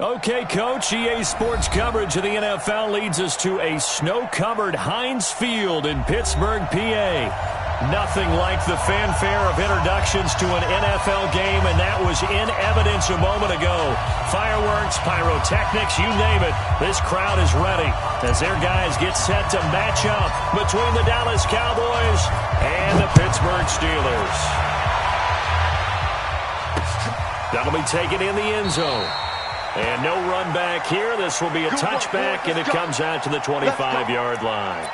Okay, Coach, EA Sports coverage of the NFL leads us to a snow-covered Heinz Field in Pittsburgh, PA. Nothing like the fanfare of introductions to an NFL game, and that was in evidence a moment ago. Fireworks, pyrotechnics, you name it. This crowd is ready as their guys get set to match up between the Dallas Cowboys and the Pittsburgh Steelers. That'll be taken in the end zone. And no run back here. This will be a touchback, and it comes out to the 25-yard line.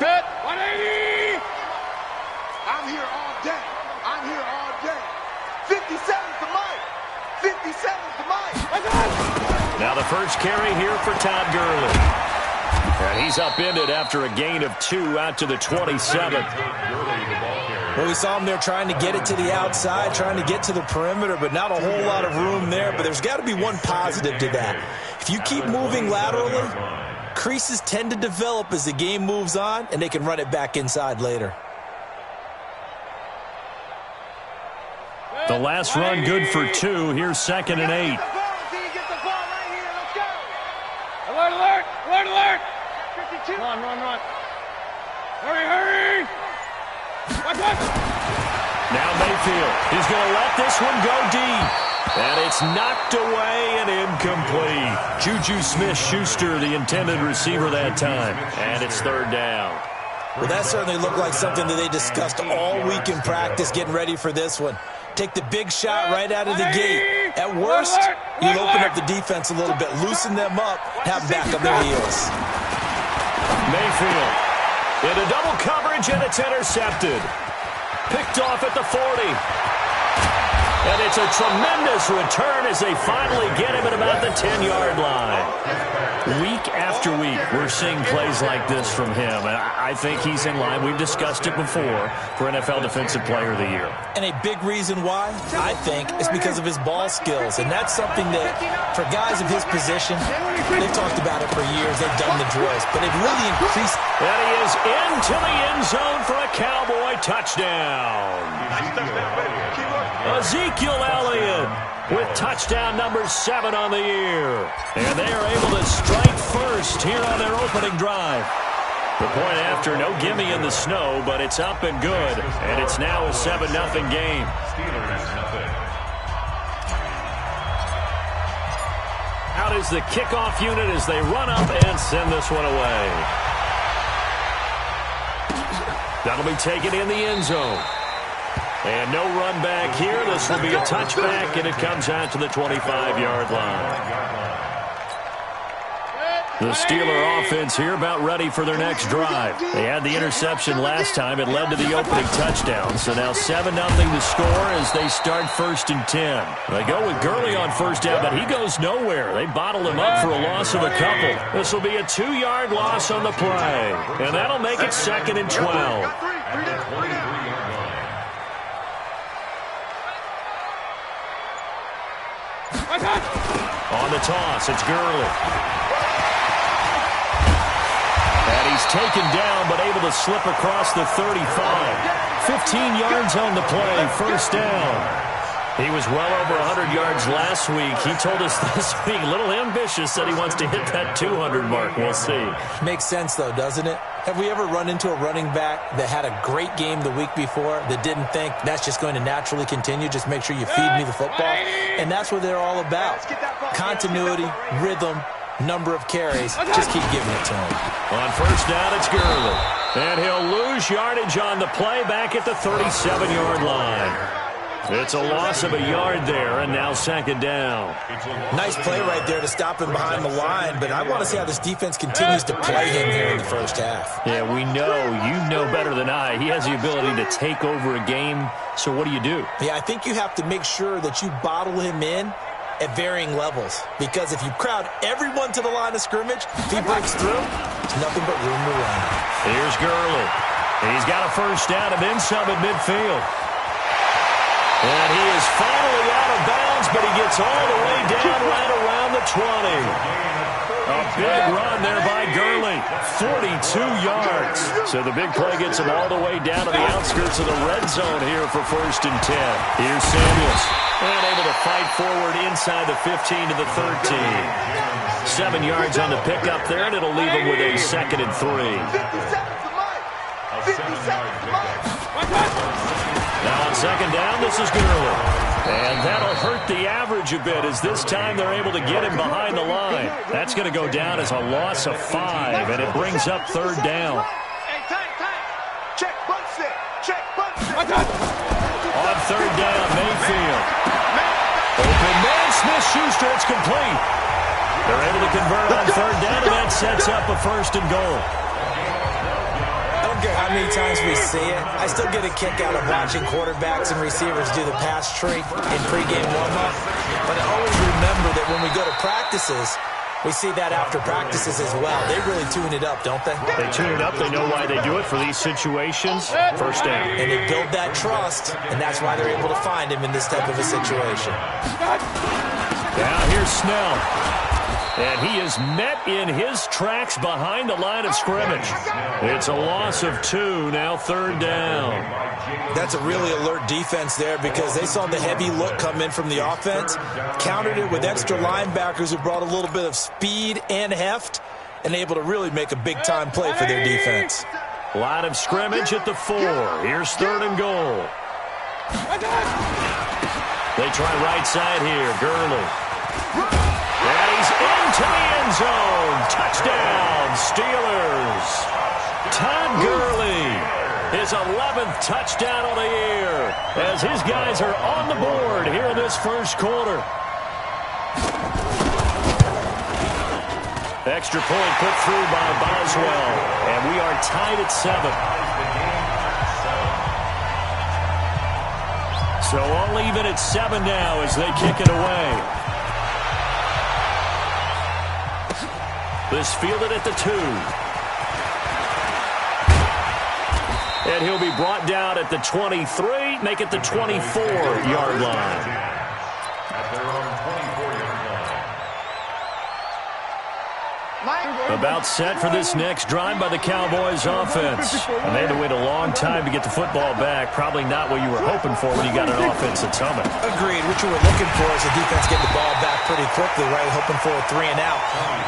Fit 180. I'm here all day. I'm here all day. 57's the mic. 57's the mic. Now the first carry here for Todd Gurley. And he's upended after a gain of 2 out to the 27. Well, we saw him there trying to get it to the outside, trying to get to the perimeter, but not a whole lot of room there. But there's got to be one positive to that. If you keep moving laterally, creases tend to develop as the game moves on, and they can run it back inside later. The last run good for 2. Here's 2nd and 8. Alert, alert, alert, alert. 52. Run, run, run. Hurry, hurry. Watch out. Now Mayfield. He's going to let this one go deep. And it's knocked away and incomplete. Juju Smith-Schuster, the intended receiver that time. And it's 3rd down. Well, that certainly looked like something that they discussed all week in practice, getting ready for this one. Take the big shot right out of the gate. At worst, you'll open up the defense a little bit, loosen them up, have them back on their heels. Mayfield into double coverage, and it's intercepted. Picked off at the 40. And it's a tremendous return as they finally get him at about the 10-yard line. Week after week, we're seeing plays like this from him. And I think he's in line. We've discussed it before for NFL Defensive Player of the Year. And a big reason why, I think, is because of his ball skills. And that's something that, for guys of his position, they've talked about it for years. They've done the drills. But it really increased. And he is into the end zone for a Cowboy touchdown. Ezekiel Elliott with touchdown number 7 on the year. And they are able to strike first here on their opening drive. The point after, no gimme in the snow, but it's up and good. And it's now a 7-0 game. Out is the kickoff unit as they run up and send this one away. That'll be taken in the end zone. And no run back here. This will be a touchback, and it comes out to the 25-yard line. The Steeler offense here about ready for their next drive. They had the interception last time. It led to the opening touchdown. So now 7-0 to score as they start 1st and 10. They go with Gurley on 1st down, but he goes nowhere. They bottle him up for a loss of a couple. This will be a 2-yard loss on the play. And that'll make it 2nd and 12. On the toss, it's Gurley. And he's taken down, but able to slip across the 35. 15 yards on the play, 1st down. He was well over 100 yards last week. He told us this week, a little ambitious, that he wants to hit that 200 mark. We'll see. Makes sense, though, doesn't it? Have we ever run into a running back that had a great game the week before that didn't think that's just going to naturally continue? Just make sure you feed me the football. And that's what they're all about. Continuity, rhythm, number of carries. Just keep giving it to him. On 1st down, it's Gurley. And he'll lose yardage on the play back at the 37-yard line. It's a loss of a yard there, and now 2nd down. Nice play right there to stop him behind the line, but I want to see how this defense continues to play him here in the 1st half. Yeah, we know. You know better than I. He has the ability to take over a game, so what do you do? Yeah, I think you have to make sure that you bottle him in at varying levels, because if you crowd everyone to the line of scrimmage, if he breaks through, there's nothing but room to run. Here's Gurley. He's got a 1st down and then some at midfield. And he is finally out of bounds, but he gets all the way down right around the 20. A big run there by Gurley, 42 yards. So the big play gets him all the way down to the outskirts of the red zone here for 1st and 10. Here's Samuels, and able to fight forward inside the 15 to the 13. 7 yards on the pickup there, and it'll leave him with a 2nd and 3. 50 seconds to Mike. Now on 2nd down, this is Gurley. And that'll hurt the average a bit as this time they're able to get him behind the line. That's going to go down as a loss of 5, and it brings up 3rd down. Hey, time. Check, butt set. Check, butt set. On 3rd down, Mayfield. Open man, Smith-Schuster, it's complete. They're able to convert on 3rd down, and that sets up a 1st and goal. I don't care how many times we see it. I still get a kick out of watching quarterbacks and receivers do the pass tree in pregame warm-up. But I always remember that when we go to practices, we see that after practices as well. They really tune it up, don't they? They tune it up. They know why they do it for these situations. 1st down. And they build that trust, and that's why they're able to find him in this type of a situation. Now here's Snell. And he is met in his tracks behind the line of scrimmage. It's a loss of 2, now 3rd down. That's a really alert defense there because they saw the heavy look come in from the offense, countered it with extra linebackers who brought a little bit of speed and heft, and able to really make a big-time play for their defense. Line of scrimmage at the 4. Here's 3rd and goal. They try right side here. Gurley. And he's into the end zone. Touchdown, Steelers. Todd Gurley, his 11th touchdown of the year, as his guys are on the board here in this 1st quarter. Extra point put through by Boswell, and we are tied at 7. So all even at 7 now as they kick it away. This fielded at the 2. And he'll be brought down at the 23, make it the 24-yard line. At their own 24-yard line. About set for this next drive by the Cowboys offense. And they had to wait a long time to get the football back. Probably not what you were hoping for when you got an offense that's humming. Agreed. What you were looking for is the defense getting the ball back pretty quickly, right? Hoping for a 3 and out.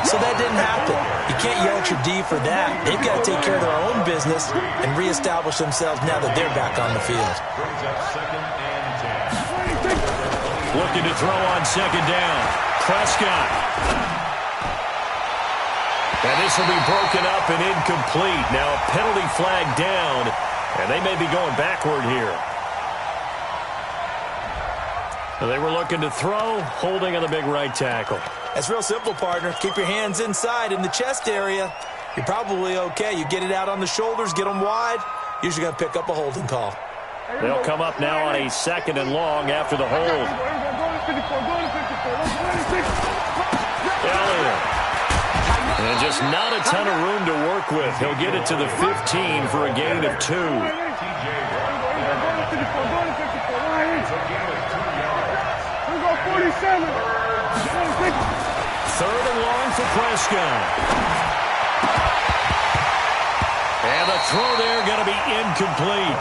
So that didn't happen. You can't yell at your D for that. They've got to take care of their own business and reestablish themselves now that they're back on the field. Looking to throw on 2nd down. Prescott. And this will be broken up and incomplete. Now a penalty flag down, and they may be going backward here. They were looking to throw, holding on the big right tackle. That's real simple, partner. Keep your hands inside in the chest area. You're probably okay. You get it out on the shoulders, get them wide, usually going to pick up a holding call. They'll come up now on a 2nd and long after the hold. Elliott. And just not a ton of room to work with. He'll get it to the 15 for a gain of 2. 3rd and long for Prescott. And the throw there going to be incomplete.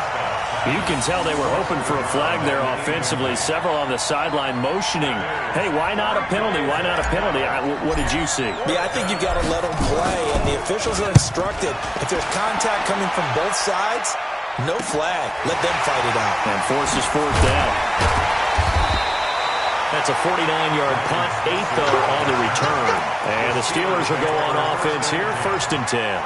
You can tell they were hoping for a flag there offensively. Several on the sideline motioning. Hey, why not a penalty? Why not a penalty? What did you see? Yeah, I think you've got to let them play. And the officials are instructed, if there's contact coming from both sides, no flag. Let them fight it out. And forces 4th down. That's a 49-yard punt, 8th, though, on the return. And the Steelers will go on offense here, 1st and 10.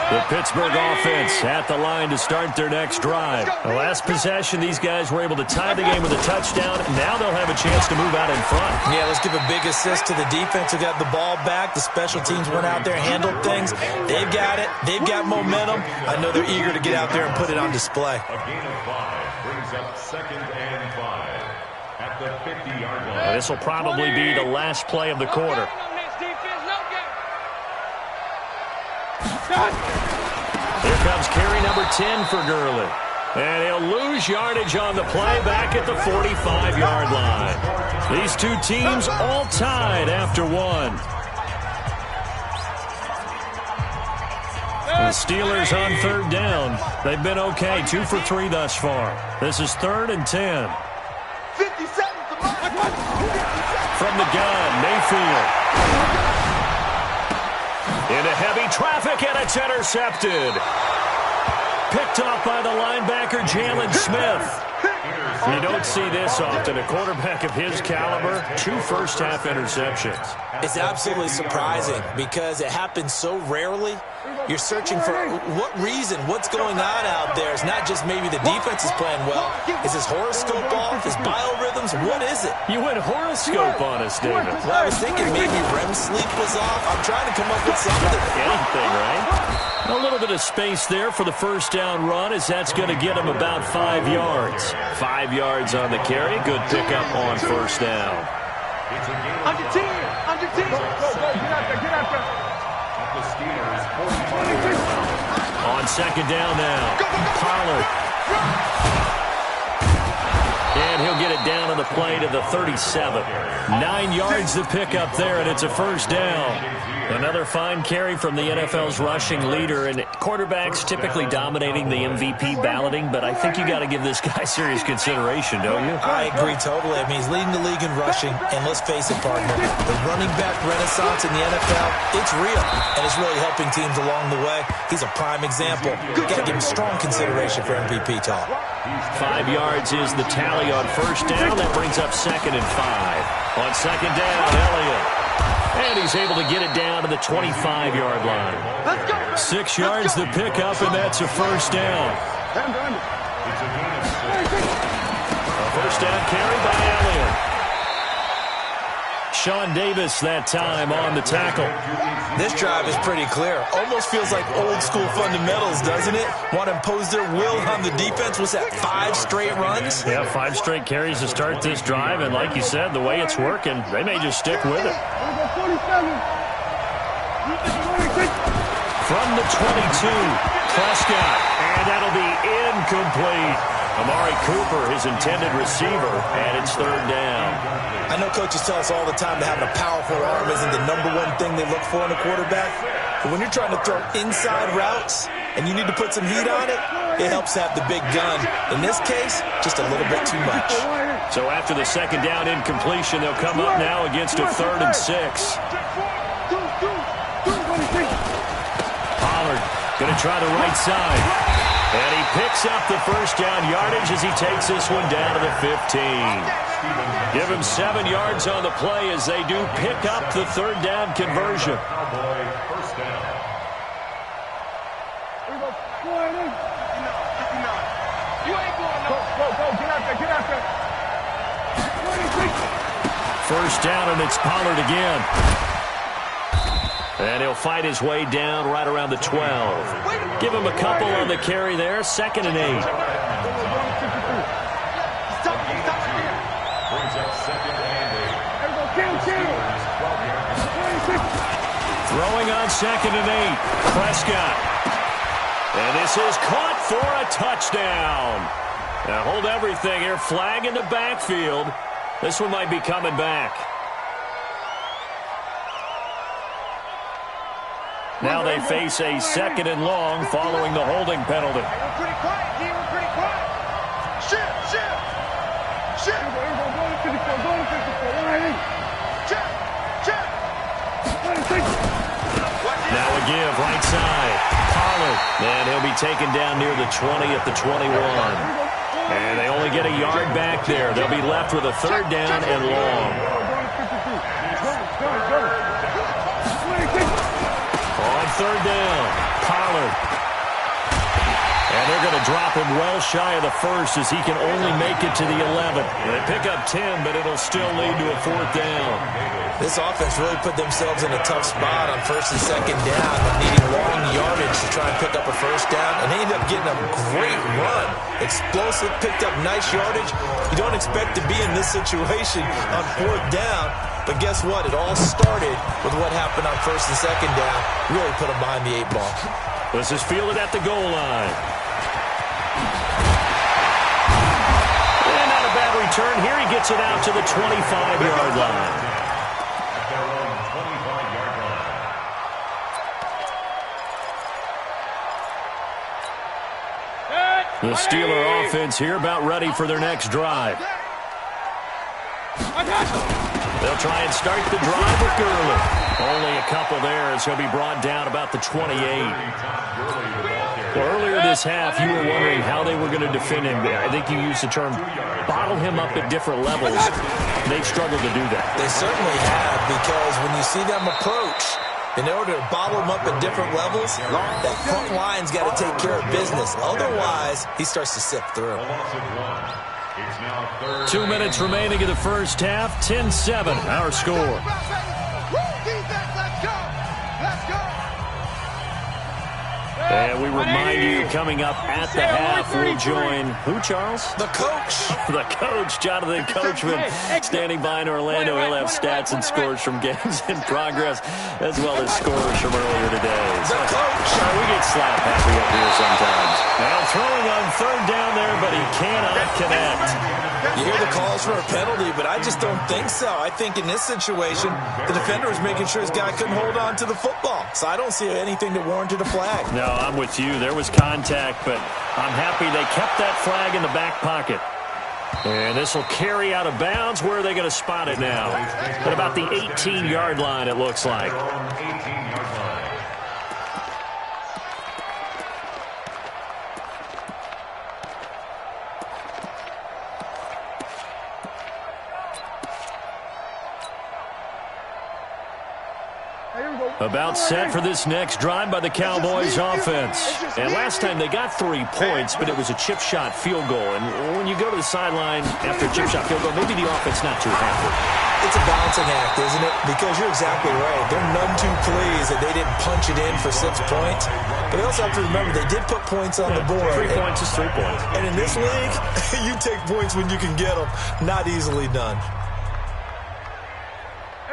The Pittsburgh offense at the line to start their next drive. The last possession, these guys were able to tie the game with a touchdown. Now they'll have a chance to move out in front. Yeah, let's give a big assist to the defense who got the ball back. The special teams went out there, handled ththings. They've got it. They've got momentum. I know they're eager to get out there and put it on display. A gain of 5 brings up 2nd and 5 at the 50-yard line. This will probably be the last play of the quarter. Here comes carry number 10 for Gurley. And he'll lose yardage on the play back at the 45-yard line. These two teams all tied after one. The Steelers on third down. They've been okay, 2 for 3 thus far. This is 3rd and 10. 50 seconds to mark. From the gun, Mayfield. Into heavy traffic, and it's intercepted. Picked off by the linebacker, Jalen Smith. You don't see this often. A quarterback of his caliber, 2 first-half interceptions. It's absolutely surprising because it happens so rarely. You're searching for what reason, what's going on out there. It's not just maybe the defense is playing well. Is his horoscope off? His biorhythms? What is it? You went horoscope on us, David. Well, I was thinking maybe REM sleep was off. I'm trying to come up with something. Anything, right? A little bit of space there for the first down run, as that's going to get him about 5 yards. 5 yards on the carry. Good pickup on first down. Under 10. Under 10. Go, get out there, get out there. On second down now, Pollard. And he'll get it down on the play to the 37. 9 yards to pick up there, and it's a first down. Another fine carry from the NFL's rushing leader, and quarterbacks typically dominating the MVP balloting, but I think you got to give this guy serious consideration, don't you? I agree totally. I mean, he's leading the league in rushing, and let's face it, partner, the running back renaissance in the NFL, it's real, and it's really helping teams along the way. He's a prime example. Got to give him strong consideration for MVP talk. 5 yards is the tally on first down. That brings up 2nd and 5. On second down, Elliott. And he's able to get it down to the 25-yard line. 6 yards the pickup, and that's a first down. A first down carry by Elliott. Sean Davis that time on the tackle. This drive is pretty clear. Almost feels like old school fundamentals, doesn't it? Want to impose their will on the defense. What's that, 5 straight runs? Yeah, 5 straight carries to start this drive, and like you said, the way it's working, they may just stick with it. From the 22, Prescott, and that'll be incomplete. Amari Cooper, his intended receiver, and it's 3rd down. I know coaches tell us all the time that having a powerful arm isn't the #1 thing they look for in a quarterback. But when you're trying to throw inside routes and you need to put some heat on it, it helps have the big gun. In this case, just a little bit too much. So after the second down incompletion, they'll come up now against a 3rd and 6. Pollard going to try the right side. And he picks up the first down yardage as he takes this one down to the 15. Give him 7 yards on the play as they do pick up the 3rd down conversion. First down, and it's Pollard again. And he'll fight his way down right around the 12. Give him a couple on the carry there. 2nd and 8. Throwing on 2nd and 8. Prescott. And this is caught for a touchdown. Now hold everything here. Flag in the backfield. This one might be coming back. Now they face a 2nd and long following the holding penalty. We're pretty quiet, D. We're pretty quiet. Shift. Now a give, right side. Pollard. And he'll be taken down near the 20 at the 21. And they only get a yard back there. They'll be left with a 3rd down and long. On 3rd down, Pollard. And they're going to drop him well shy of the 1st as he can only make it to the 11. They pick up 10, but it'll still lead to a 4th down. This offense really put themselves in a tough spot on 1st and 2nd down, needing long yardage to try and pick up a 1st down, and they ended up getting a great run. Explosive, picked up nice yardage. You don't expect to be in this situation on 4th down, but guess what? It all started with what happened on 1st and 2nd down. Really put them behind the 8 ball. This is fielded at the goal line. gets it out to the 25-yard line. At their own 25-yard line. The Steeler offense here about ready for their next drive. They'll try and start the drive with Gurley. Only a couple there as he'll be brought down about the 28. Well, earlier this half, you were wondering how they were going to defend him. I think you used the term bottle him up at different levels. They've struggled to do that. They certainly have, because when you see them approach, in order to bottle him up at different levels, that front line's got to take care of business. Otherwise, he starts to sift through. 2 minutes remaining in the first half. 10-7, our score. And we remind you, coming up at the half, we'll join who, Charles? The coach. The coach, Jonathan Coachman, standing by in Orlando. He'll have stats and scores from games in progress, as well as scores from earlier today. The coach. We get slap happy up here sometimes. Now throwing on third down there, but he cannot connect. You hear the calls for a penalty, but I just don't think so. I think in this situation, the defender was making sure his guy couldn't hold on to the football. So I don't see anything that warranted a flag. No, I'm with you. There was contact, but I'm happy they kept that flag in the back pocket. And this will carry out of bounds. Where are they going to spot it now? At about the 18-yard line, it looks like. About set for this next drive by the Cowboys offense. And last time they got 3 points, but it was a chip shot field goal. And when you go to the sideline after a chip shot field goal, maybe the offense not too happy. It's a balancing act, isn't it? Because you're exactly right. They're none too pleased that they didn't punch it in for 6 points. But they also have to remember they did put points on the board. 3 points is 3 points. And in this league, you take points when you can get them. Not easily done.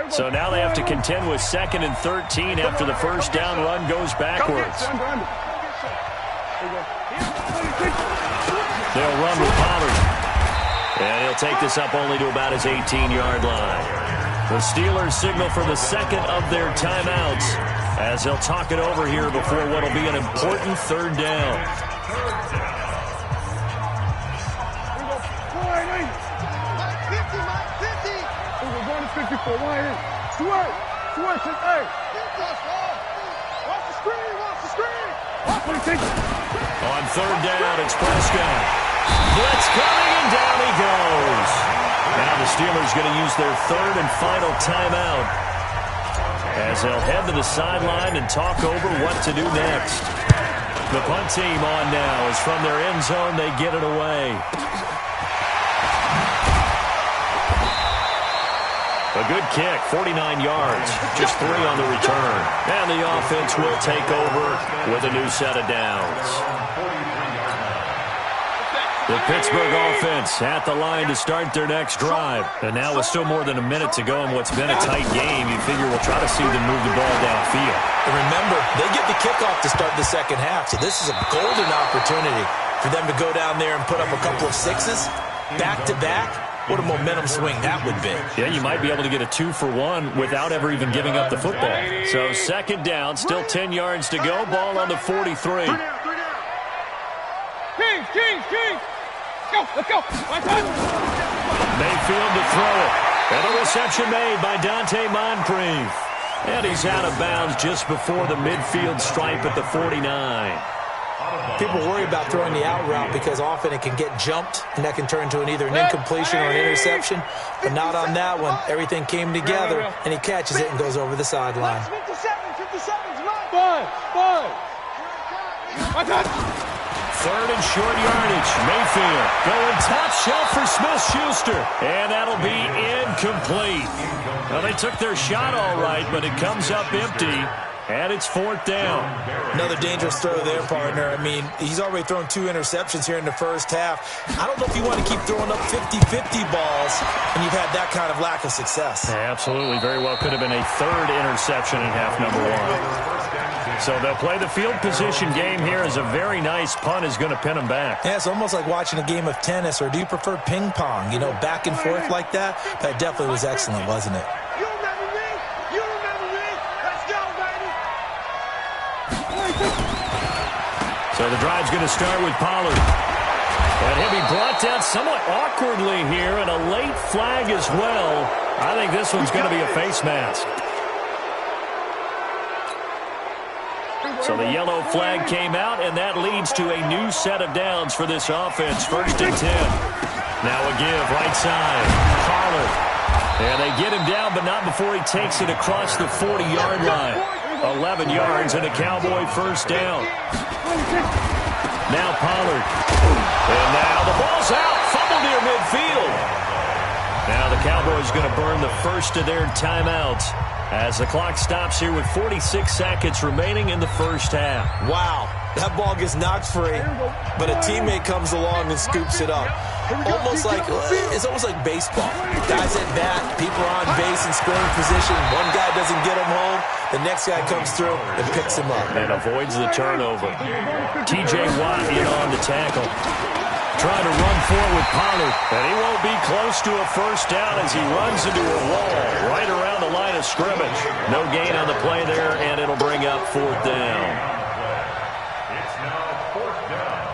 So now they have to contend with 2nd and 13 after the first down run goes backwards. They'll run with Pollard. And he'll take this up only to about his 18-yard line. The Steelers signal for the second of their timeouts as they'll talk it over here before what will be an important third down. On third down, it's Prescott. Blitz coming, and down he goes. Now the Steelers going to use their third and final timeout as they'll head to the sideline and talk over what to do next. The punt team on now as from their end zone they get it away. A good kick, 49 yards, just 3 on the return. And the offense will take over with a new set of downs. The Pittsburgh offense at the line to start their next drive. And now with still more than a minute to go in what's been a tight game, you figure we'll try to see them move the ball downfield. And remember, they get the kickoff to start the second half, so this is a golden opportunity for them to go down there and put up a couple of 6s back-to-back. What a momentum swing that would be. Yeah, you might be able to get a 2-for-1 without ever even giving up the football. So second down, still 10 yards to go. Ball on the 43. Kings! Let's go! Mayfield to throw it. And a reception made by Dante Moncrief. And he's out of bounds just before the midfield stripe at the 49. People worry about throwing the out route because often it can get jumped, and that can turn into either an incompletion or an interception. But not on that one. Everything came together, and he catches it and goes over the sideline. 57's mine. Five. Third and short yardage. Mayfield going top shelf for Smith-Schuster. And that'll be incomplete. Well, they took their shot all right, but it comes up empty. And it's 4th down. Another dangerous throw there, partner. I mean, he's already thrown 2 interceptions here in the first half. I don't know if you want to keep throwing up 50-50 balls and you've had that kind of lack of success. Yeah, absolutely. Very well could have been a 3rd interception in half number 1. So they'll play the field position game here as a very nice punt is going to pin them back. Yeah, it's almost like watching a game of tennis, or do you prefer ping pong? You know, back and forth like that? That definitely was excellent, wasn't it? You remember me? You remember me? Let's go, baby! So the drive's going to start with Pollard. And he'll be brought down somewhat awkwardly here, and a late flag as well. I think this one's going to be a face mask. So the yellow flag came out, and that leads to a new set of downs for this offense. 1st and 10. Now a give, right side. Pollard. And they get him down, but not before he takes it across the 40-yard line. 11 yards and a Cowboy 1st down. Now Pollard. And now the ball's out. Fumble near midfield. Now the Cowboys going to burn the first of their timeouts as the clock stops here with 46 seconds remaining in the first half. Wow, that ball gets knocked free, but a teammate comes along and scoops it up. It's almost like baseball. Guys at bat, people are on base in scoring position. One guy doesn't get him home. The next guy comes through and picks him up. And avoids the turnover. T.J. Watt in on the tackle. Trying to run forward with Pollard. And he won't be close to a first down as he runs into a wall right around the line of scrimmage. No gain on the play there, and it'll bring up 4th down. It's now 4th down.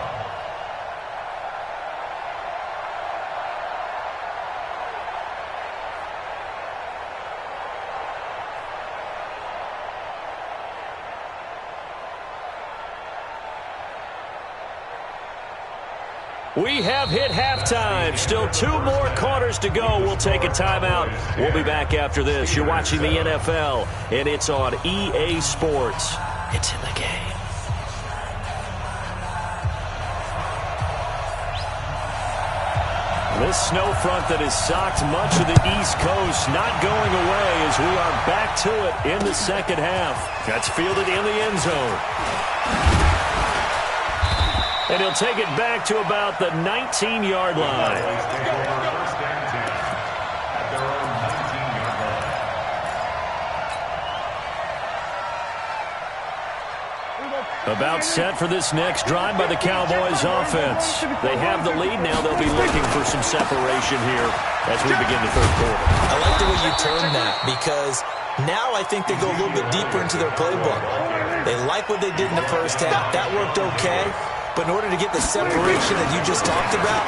We have hit halftime. Still 2 more quarters to go. We'll take a timeout. We'll be back after this. You're watching the NFL, and it's on EA Sports. It's in the game. This snow front that has socked much of the East Coast not going away as we are back to it in the second half. That's fielded in the end zone. And he'll take it back to about the 19-yard line. About set for this next drive by the Cowboys offense. They have the lead now. They'll be looking for some separation here as we begin the third quarter. I like the way you term that, because now I think they go a little bit deeper into their playbook. They like what they did in the first half. That worked okay. But in order to get the separation that you just talked about,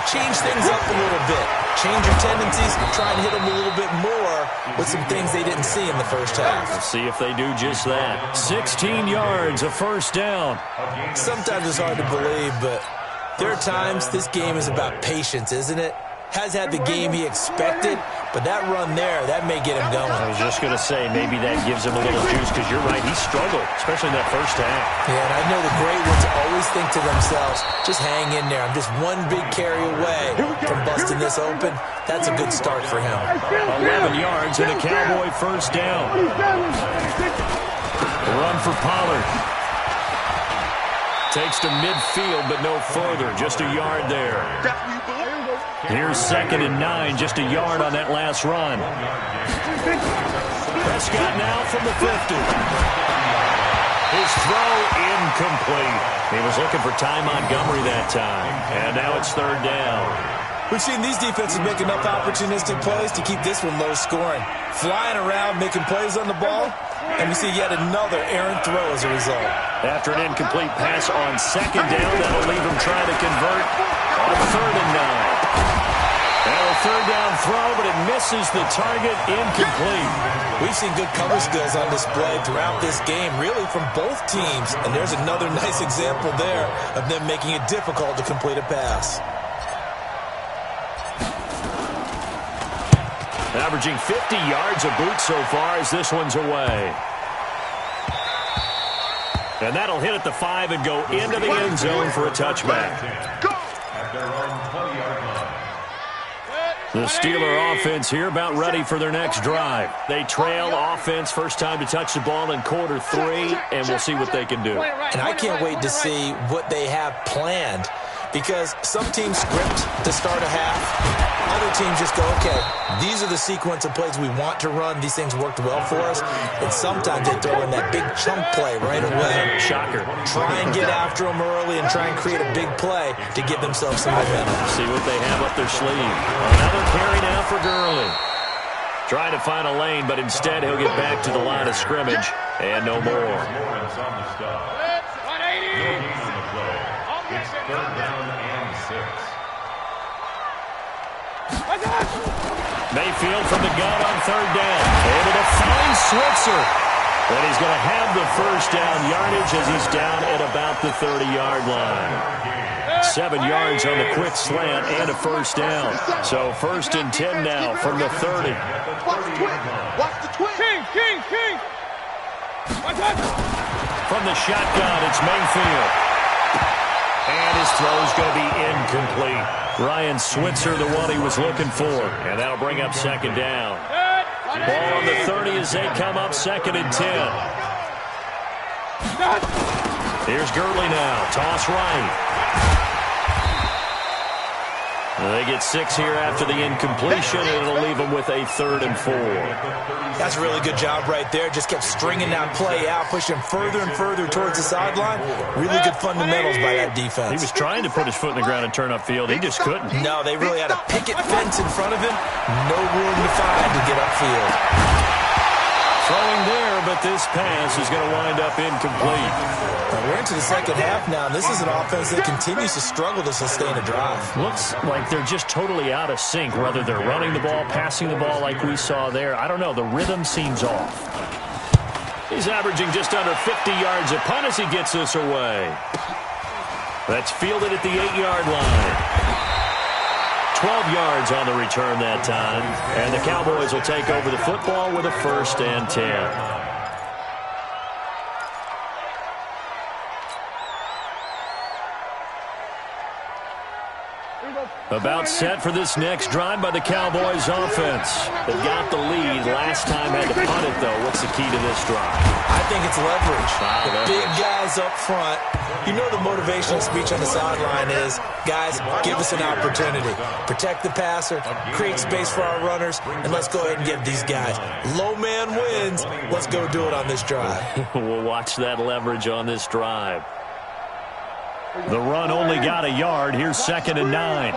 change things up a little bit. Change your tendencies, try and hit them a little bit more with some things they didn't see in the first half. Let's see if they do just that. 16 yards, a first down. Sometimes it's hard to believe, but there are times this game is about patience, isn't it? Has had the game he expected, but that run there, that may get him going. I was just going to say, maybe that gives him a little juice, because you're right, he struggled, especially in that first half. Yeah, and I know the great ones always think to themselves, just hang in there. I'm just one big carry away from busting this open. That's a good start for him. 11 yards and a Cowboy first down. A run for Pollard. Takes to midfield, but no further. Just a yard there. Here's 2nd and 9, just a yard on that last run. Prescott now from the 50. His throw incomplete. He was looking for Ty Montgomery that time. And now it's 3rd down. We've seen these defenses make enough opportunistic plays to keep this one low scoring. Flying around, making plays on the ball, and we see yet another errant throw as a result. After an incomplete pass on 2nd down, that'll leave him trying to convert on 3rd and 9. Now a 3rd down throw, but it misses the target, incomplete. We've seen good cover skills on display throughout this game, really from both teams. And there's another nice example there of them making it difficult to complete a pass. Averaging 50 yards a boot so far as this one's away. And that'll hit at the 5 and go into the end zone for a touchback. The Steeler offense here about ready for their next drive. They trail offense, first time to touch the ball in quarter 3, and we'll see what they can do. And I can't wait to see what they have planned, because some teams script to start a half. Other teams just go, okay, these are the sequence of plays we want to run. These things worked well for us. And sometimes they throw in that big chunk play right away. Shocker. Try and get after them early and try and create a big play to give themselves some momentum. See what they have up their sleeve. Another carry now for Gurley. Trying to find a lane, but instead he'll get back to the line of scrimmage and no more. It's 3rd down and 6. Mayfield from the gun on 3rd down. Able to find Switzer. And he's going to have the first down yardage as he's down at about the 30-yard line. 7 yards on the quick slant and a first down. So 1st and 10 now from the 30. Watch the twin. Watch the twin. King. From the shotgun, it's Mayfield. And his throw's going to be incomplete. Ryan Switzer, the one he was looking for. And that'll bring up 2nd down. Ball on the 30 as they come up 2nd and 10. Here's Gurley now. Toss right. They get 6 here after the incompletion, and it'll leave them with a 3rd and 4. That's a really good job right there. Just kept stringing that play out, pushing further and further towards the sideline. Really good fundamentals by that defense. He was trying to put his foot in the ground and turn upfield. He just couldn't. No, they really had a picket fence in front of him. No room to find to get upfield. Throwing there, but this pass is going to wind up incomplete. We're into the 2nd half now, and this is an offense that continues to struggle to sustain a drive. Looks like they're just totally out of sync, whether they're running the ball, passing the ball like we saw there. I don't know. The rhythm seems off. He's averaging just under 50 yards a punt as he gets this away. That's fielded at the 8-yard line. 12 yards on the return that time. And the Cowboys will take over the football with a 1st and 10. About set for this next drive by the Cowboys offense. They've got the lead. Last time had to punt it, though. What's the key to this drive? I think it's leverage. The big guys up front. You know the motivational speech on the sideline is, guys, give us an opportunity. Protect the passer, create space for our runners, and let's go ahead and get these guys. Low man wins. Let's go do it on this drive. We'll watch that leverage on this drive. The run only got a yard. Here's 2nd and 9.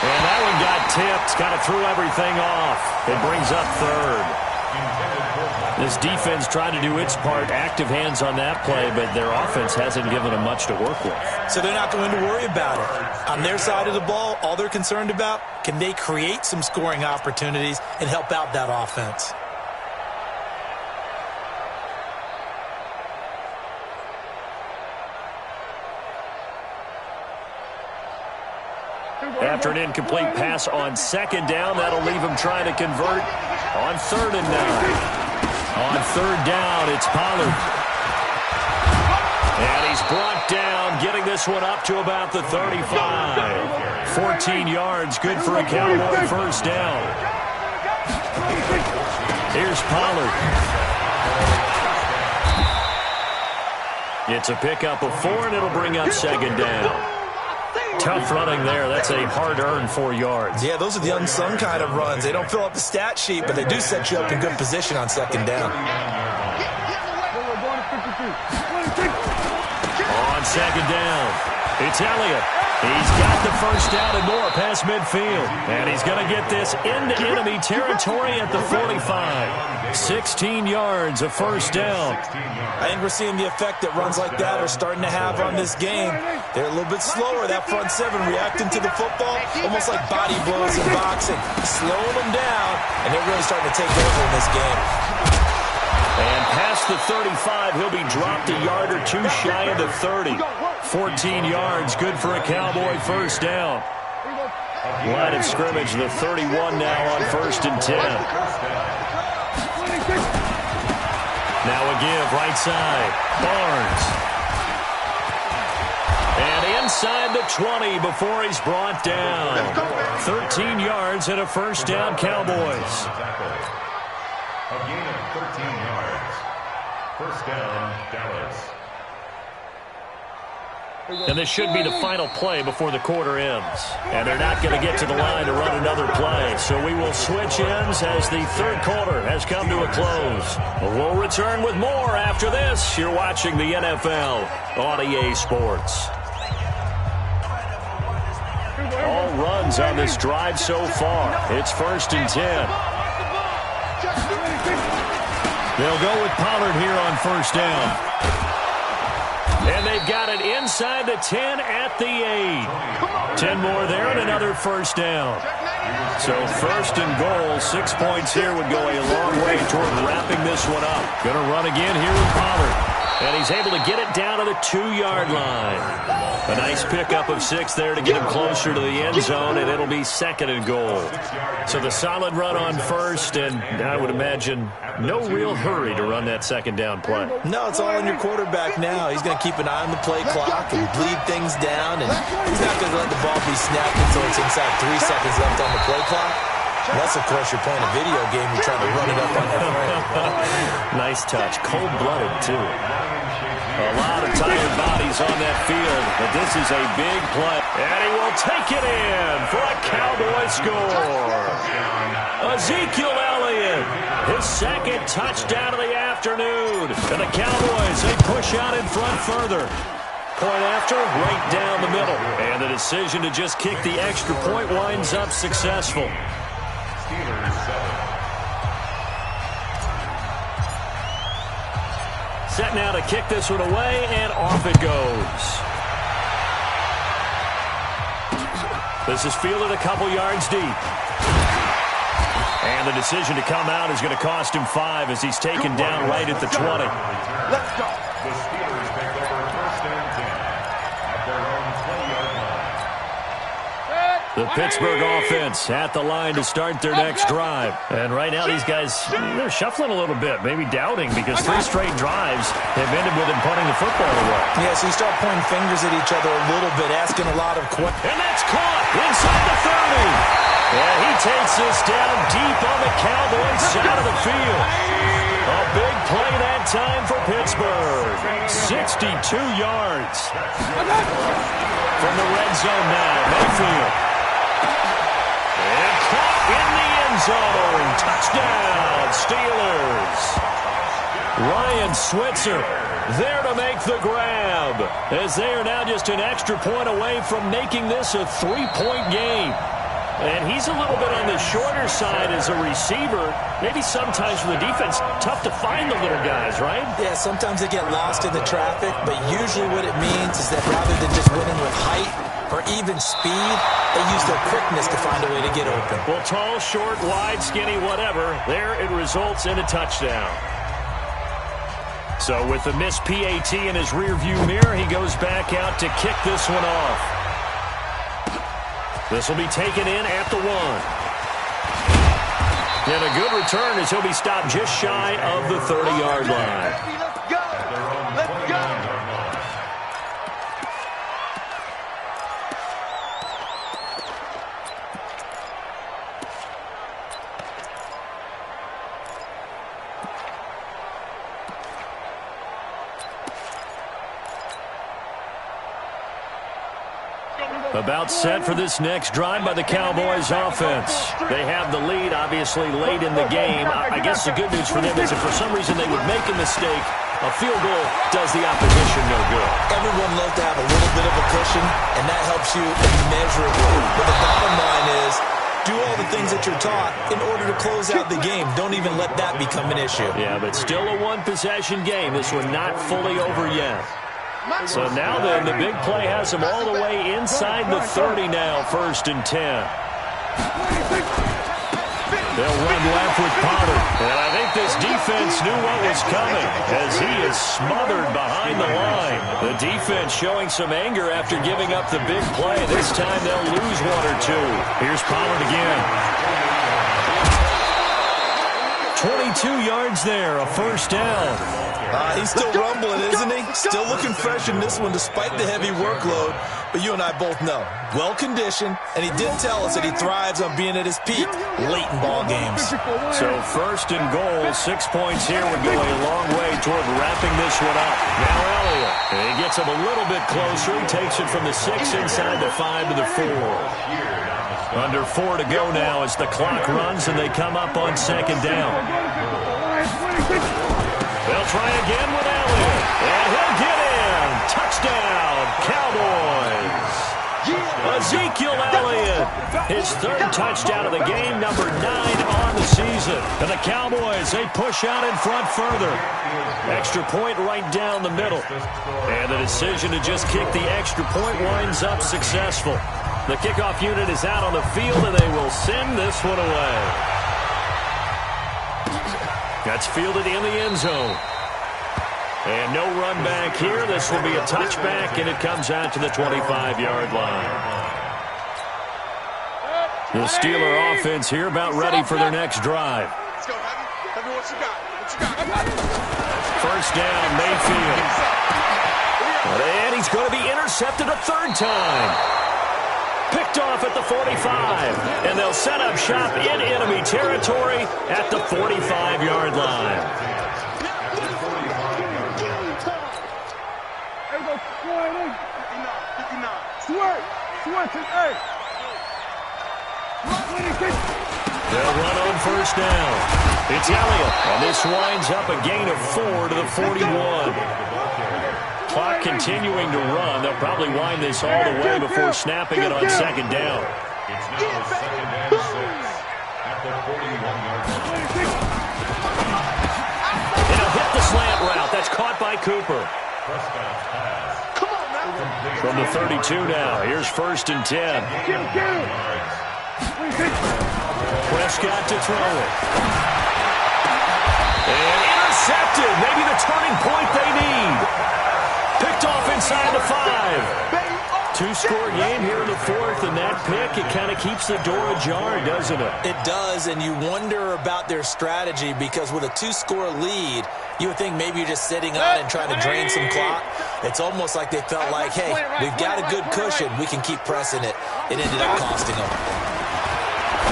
And that one got tipped. Kind of threw everything off. It brings up 3rd. This defense tried to do its part. Active hands on that play, but their offense hasn't given them much to work with. So they're not going to worry about it. On their side of the ball, all they're concerned about, can they create some scoring opportunities and help out that offense? After an incomplete pass on 2nd down, that'll leave him trying to convert on 3rd and 9. On 3rd down, it's Pollard. And he's brought down, getting this one up to about the 35. 14 yards, good for a Cowboy 1st down. Here's Pollard. It's a pickup of 4, and it'll bring up 2nd down. Tough running there. That's a hard-earned 4 yards. Yeah, those are the unsung kind of runs. They don't fill up the stat sheet, but they do set you up in good position on 2nd down. On 2nd down, it's Elliott. He's got the first down and more past midfield. And he's going to get this into enemy territory at the 45. 16 yards, a first down. I think we're seeing the effect that runs like that are starting to have on this game. They're a little bit slower, that front 7, reacting to the football, almost like body blows in boxing. Slowing them down, and they're really starting to take over in this game. And past the 35, he'll be dropped a yard or 2 shy of the 30. 14 yards, good for a Cowboy first down. Line of scrimmage, the 31 now on 1st and 10. Now a give, right side, Barnes. And inside the 20 before he's brought down. 13 yards and a first down, Cowboys. A gain of 13 yards. First down, Dallas. And this should be the final play before the quarter ends. And they're not going to get to the line to run another play. So we will switch ends as the third quarter has come to a close. We'll return with more after this. You're watching the NFL on EA Sports. All runs on this drive so far. It's 1st and 10. They'll go with Pollard here on 1st down. And they've got it inside the 10 at the 8. 10 more there and another 1st down. So 1st and goal, 6 points here would go a long way toward wrapping this one up. Going to run again here with Pollard. And he's able to get it down to the 2-yard line. A nice pickup of 6 there to get him closer to the end zone, and it'll be 2nd and goal. So the solid run on 1st, and I would imagine no real hurry to run that 2nd down play. No, it's all on your quarterback now. He's going to keep an eye on the play clock and bleed things down, and he's not going to let the ball be snapped until it's inside 3 seconds left on the play clock. Unless, of course, you're playing a video game, you're trying to run it up on your friend. Nice touch. Cold-blooded, too. A lot of tired bodies on that field, but this is a big play. And he will take it in for a Cowboy score. Ezekiel Elliott, his 2nd touchdown of the afternoon. And the Cowboys, they push out in front further. Point after, right down the middle. And the decision to just kick the extra point winds up successful. Set now to kick this one away, and off it goes. This is fielded a couple yards deep. And the decision to come out is going to cost him 5 as he's taken down right at the 20. Let's go. The Steelers take over 1st and 10 at their own 20-yard line. The Pittsburgh offense at the line to start their next drive. And right now these guys, they're shuffling a little bit, maybe doubting, because 3 straight drives have ended with him punting the football away. Yeah, so you start pointing fingers at each other a little bit, asking a lot of questions. And that's caught inside the 30. And he takes this down deep on the Cowboys side of the field. A big play that time for Pittsburgh. 62 yards. From the red zone now, Mayfield. And caught in the end zone. Touchdown, Steelers. Ryan Switzer there to make the grab, as they are now just an extra point away from making this a 3-point game. And he's a little bit on the shorter side as a receiver. Maybe sometimes for the defense, tough to find the little guys, right? Yeah, sometimes they get lost in the traffic, but usually what it means is that rather than just winning with height or even speed, they use their quickness to find a way to get open. Well, tall, short, wide, skinny, whatever, there it results in a touchdown. So with the missed PAT in his rearview mirror, he goes back out to kick this one off. This will be taken in at the 1. And a good return as he'll be stopped just shy of the 30-yard line. Let's go. Let's go. About set for this next drive by the Cowboys offense. They have the lead, obviously, late in the game. I guess the good news for them is if for some reason they would make a mistake, a field goal does the opposition no good. Everyone loves to have a little bit of a cushion, and that helps you immeasurably. But the bottom line is, do all the things that you're taught in order to close out the game. Don't even let that become an issue. Yeah, but still a one-possession game. This one not fully over yet. So now then, the big play has them all the way inside the 30 now, 1st and 10. They'll run left with Pollard. And I think this defense knew what was coming as he is smothered behind the line. The defense showing some anger after giving up the big play. This time they'll lose 1 or 2. Here's Pollard again. 22 yards there, a 1st down. He's still rumbling, isn't he? Still looking fresh in this one despite the heavy workload. But you and I both know, well-conditioned, and he did tell us that he thrives on being at his peak late in ball games. So first and goal, 6 points here would go a long way toward wrapping this one up. Now Elliott, and he gets him a little bit closer. He takes it from the 6 inside the 5 to the 4. Under 4 to go now as the clock runs and they come up on second down. They'll try again with Elliott, and he'll get in. Touchdown, Cowboys. Ezekiel Elliott, his 3rd touchdown of the game, number 9 on the season. And the Cowboys, they push out in front further. Extra point right down the middle. And the decision to just kick the extra point winds up successful. The kickoff unit is out on the field, and they will send this one away. That's fielded in the end zone. And no run back here. This will be a touchback, and it comes out to the 25-yard line. The Steeler offense here about ready for their next drive. Let's go, Heavy. What you got? What you got? First down, Mayfield. And he's going to be intercepted a 3rd time. Picked off at the 45. And they'll set up shop in enemy territory at the 45-yard line. They'll run on first down. It's Elliott, and this winds up a gain of 4 to the 41. Clock continuing to run. They'll probably wind this all the way before snapping it on second down. It's now 2nd and 6 at the 41-yard line. And he'll hit the slant route. That's caught by Cooper. Prescott's pass. From the 32 now, here's 1st and 10. Prescott to throw it. And intercepted. Maybe the turning point they need. Picked off inside the 5. 2-score game here in the 4th, and that pick, it kind of keeps the door ajar, doesn't it? It does, and you wonder about their strategy because with a 2-score lead, you would think maybe you're just sitting on and trying to drain some clock. It's almost like they felt like, hey, we've got a good cushion. We can keep pressing it. It ended up costing them.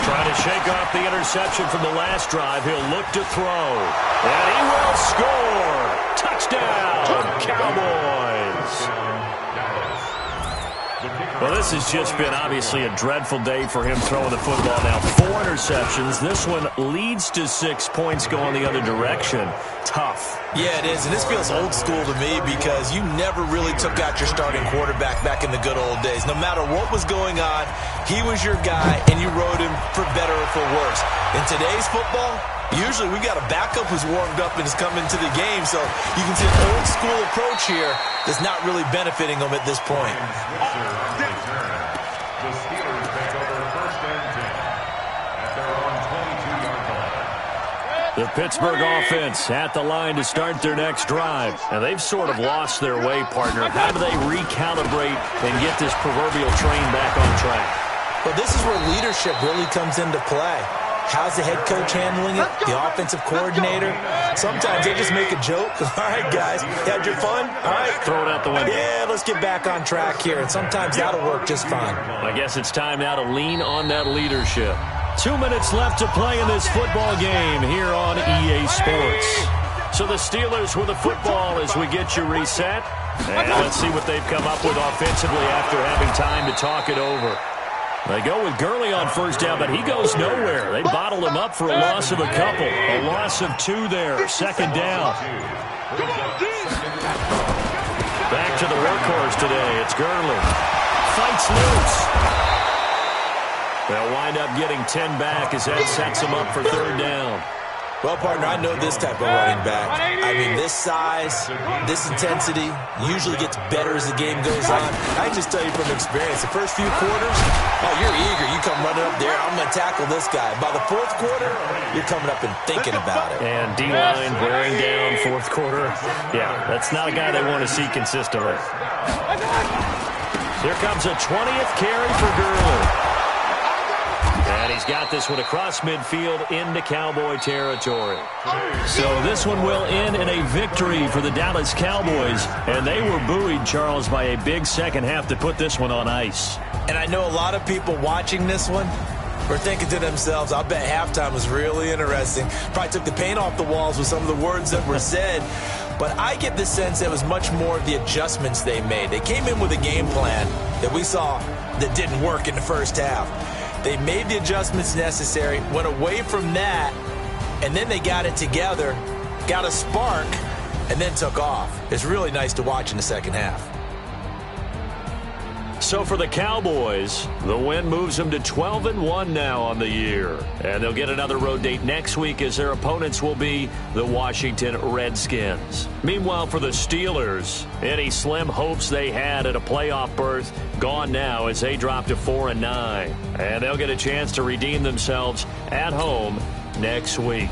Trying to shake off the interception from the last drive. He'll look to throw. And he will score. Touchdown, Cowboys. Well, this has just been obviously a dreadful day for him throwing the football. Now 4 interceptions. This one leads to 6 points going the other direction. Tough. Yeah, it is, and this feels old school to me because you never really took out your starting quarterback back in the good old days. No matter what was going on, he was your guy, and you rode him for better or for worse. In today's football, usually we got a backup who's warmed up and is coming to the game, so you can see an old school approach here that's not really benefiting them at this point. The Steelers take over 1st and 10 at their own 22-yard line. The Pittsburgh offense at the line to start their next drive. And they've sort of lost their way, partner. How do they recalibrate and get this proverbial train back on track? Well, this is where leadership really comes into play. How's the head coach handling it? The offensive coordinator? Sometimes they just make a joke. All right, guys, you had your fun? All right. Throw it out the window. Yeah, let's get back on track here. And sometimes that'll work just fine. I guess it's time now to lean on that leadership. 2 minutes left to play in this football game here on EA Sports. So the Steelers with the football as we get you reset. And let's see what they've come up with offensively after having time to talk it over. They go with Gurley on first down, but he goes nowhere. They bottled him up for a loss of a couple. A loss of 2 there. Second down. Back to the workhorse today. It's Gurley. Fights loose. They'll wind up getting 10 back as that sets them up for 3rd down. Well, partner, I know this type of running back. I mean, this size, this intensity usually gets better as the game goes on. I can just tell you from experience, the first few quarters, oh, you're eager. You come running up there, I'm going to tackle this guy. By the 4th quarter, you're coming up and thinking about it. And D-line wearing down 4th quarter. Yeah, that's not a guy they want to see consistently. Here comes a 20th carry for Gurley. And he's got this one across midfield into Cowboy territory. So this one will end in a victory for the Dallas Cowboys. And they were buoyed, Charles, by a big second half to put this one on ice. And I know a lot of people watching this one were thinking to themselves, I'll bet halftime was really interesting. Probably took the paint off the walls with some of the words that were said. But I get the sense that it was much more of the adjustments they made. They came in with a game plan that we saw that didn't work in the first half. They made the adjustments necessary, went away from that, and then they got it together, got a spark, and then took off. It's really nice to watch in the second half. So for the Cowboys, the win moves them to 12-1 now on the year. And they'll get another road date next week as their opponents will be the Washington Redskins. Meanwhile, for the Steelers, any slim hopes they had at a playoff berth gone now as they drop to 4-9. And they'll get a chance to redeem themselves at home next week.